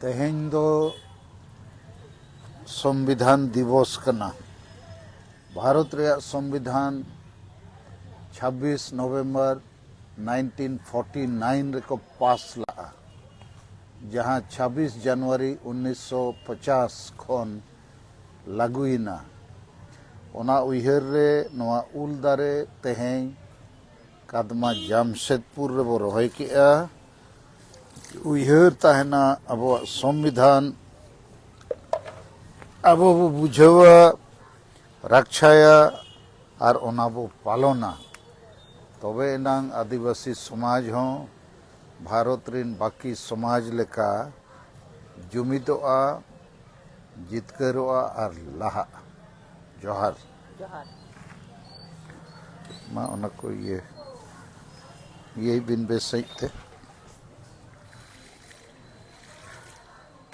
तेहें दो संविधान दिवस कना। भारत रे संविधान 26 नवंबर 1949 रेको पास ला, जहां 26 जनवरी 1950 खन लागुइना। ओना उइहर रे नोआ उल दारे तेहें कादमा जामशेदपुर रे बो रोहय केआ। उइहर ताहेना अब संविधान अब बो बुझावा, रक्षाया और ओना बो पालना, तबे एनांग आदिवासी समाज हों भारत रिन बाकी समाज लेका जुमिदोआ, जितकरोआ और लाहा। जोहार मा ओना को ये बिन बेसई थे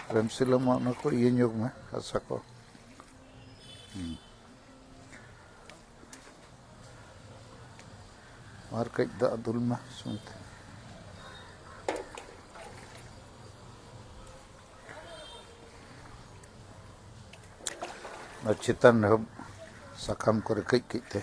प्रेमशिला मा ओना को ये ᱧᱚᱜ में हसा को और कई दा दुल में सुनते चितान साकाम करे कई थे